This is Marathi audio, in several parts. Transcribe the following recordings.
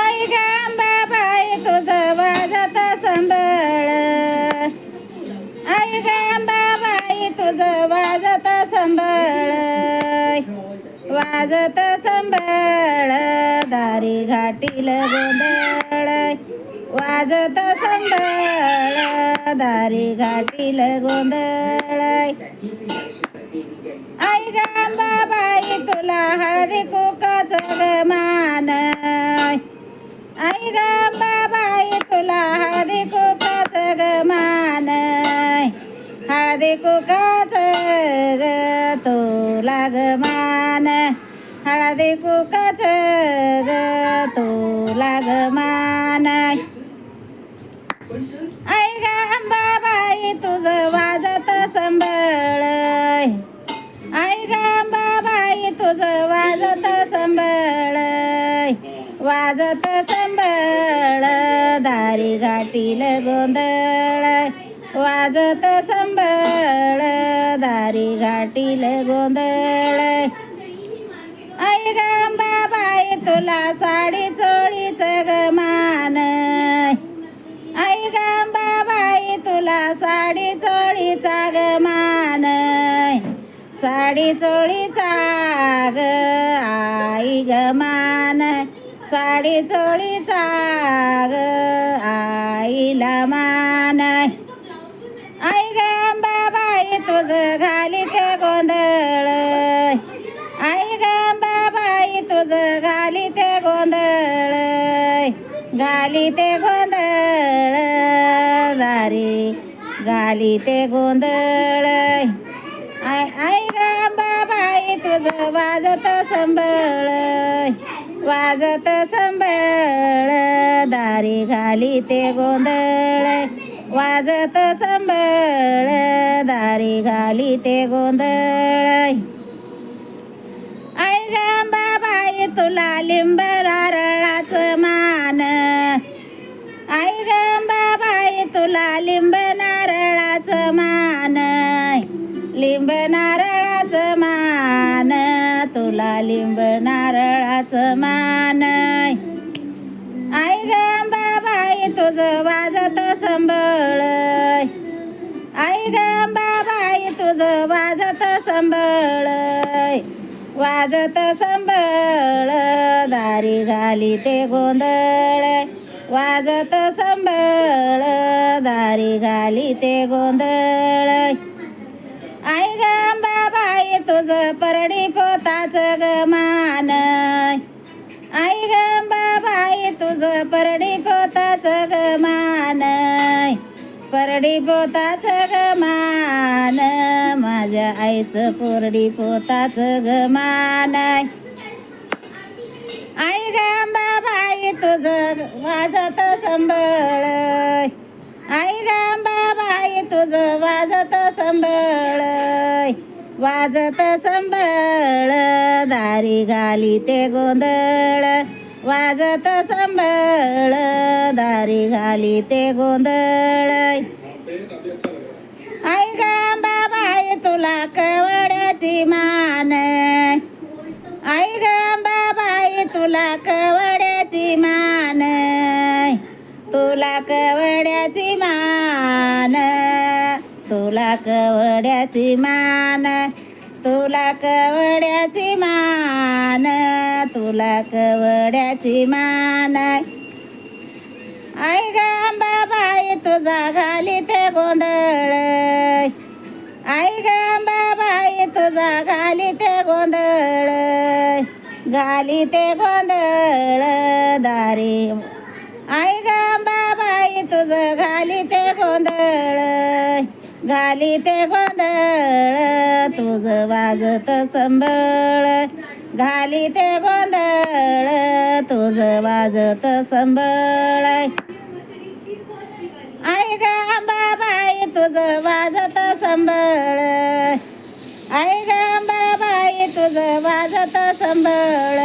आई ग अंबाबाई तुझं वाजत संबळ, आई ग अंबाबाई तुझं वाजत संबळ, वाजत संबळ दारी घाटील गोंधळ, वाजत संबळ दारी घाटील गोंधळ. आई ग अंबाबाई तुला हळदी कुकाचं ग मान, आई ग अंबाबाई तुला हळदी कुकाचं ग मान, हळदी कुकाचं ग तुला ग मान, हळदी कुकाचं ग तुला ग मान. आई ग अंबाबाई तुझं वाजत संबळ, आई ग अंबाबाई तुझं वाजत संबळ, वाजत संबळ दारी घाटील गोंधळ, वाजत संबळ दारी घाटील गोंधळ. आई ग अंबाबाई तुला साडी चोळीचं ग मान, आई ग अंबाबाई तुला साडी चोळीचा ग मान, साडी चोळीचा ग आई ग मान, साडी चोळीचा ग आईला मान. आई ग अंबाबाई तुझं घालीते गोंधळ, आई ग अंबाबाई तुझं घालीते गोंधळ, घालीते गोंधळ दारी घालीते गोंधळ. आई ग अंबाबाई तुझं वाजत संबळ, वाजत संबळ दारी घालीते गोंधळ, वाजत संबळ दारी घालीते गोंधळ. आई ग अंबाबाई तुला लिंब नारळाचं मान, आई ग अंबाबाई तुला लिंब नारळाचं मान, लिंब नारळाचं मान, तुला लिंब नारळाचं मान. आई ग अंबाबाई तुझं वाजत संबळ, आई ग अंबाबाई तुझं वाजत संबळ, वाजत संबळ दारी घालीते गोंधळ, वाजत संबळ दारी घालीते गोंधळ. आई ग अंबाबाई तुझं परडी पोताचं ग मान, आई ग अंबाबाई तुझं परडी पोताचं ग मान, परडी पोताचं ग मान, माझ्या आईचं परडी पोताचं ग मान. आई ग अंबाबाई तुझं वाजत संबळ, आई ग अंबाबाई तुझं वाजत संबळ, वाजत संबळ दारी घालीते गोंधळ, वाजत संबळ दारी घालीते गोंधळ. आई ग अंबाबाई तुला कवड्याची मान, आई ग अंबाबाई तुला कवड्याची मान, तुला कवड्याची मान, तुला कवड्याची मान, तुला कवड्याची मान, तुला कवड्याची मान. आई ग अंबाबाई तुझा घालीते गोंधळ, आई ग अंबाबाई तुझा घालीते गोंधळ, घालीते गोंधळ दारी. आई ग अंबाबाई तुझं घालीते गोंधळ, घालीते गोंधळ तुझं वाजत संबळ, घालीते गोंधळ तुझं वाजत संबळ. आई ग अंबाबाई तुझं वाजत संबळ, आई ग अंबाबाई तुझं वाजत संबळ,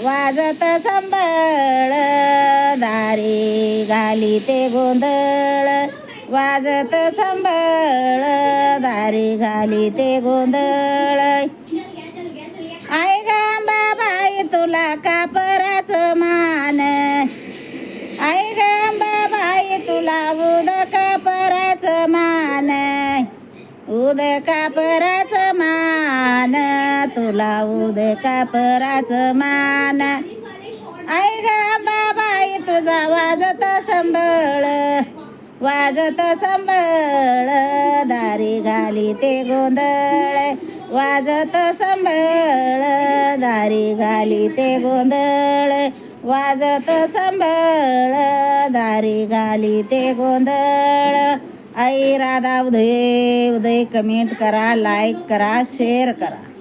वाजत संबळ दारी घालीते गोंधळ, वाजत संबळ दारी घालीते गोंधळ. आई ग अंबाबाई तुला काप उदय कापराचं मान, तुला उदय कापराचं मान. आई ग अंबाबाई तुझा वाजत संबळ, वाजत संबळ, दारी घाली ते गोंधळ, वाजत संबळ, दारी घाली ते गोंधळ, वाजत संबळ, दारी घाली ते गोंधळ. आई राधा उदय, उदय कमेंट करा, लाईक करा, शेअर करा.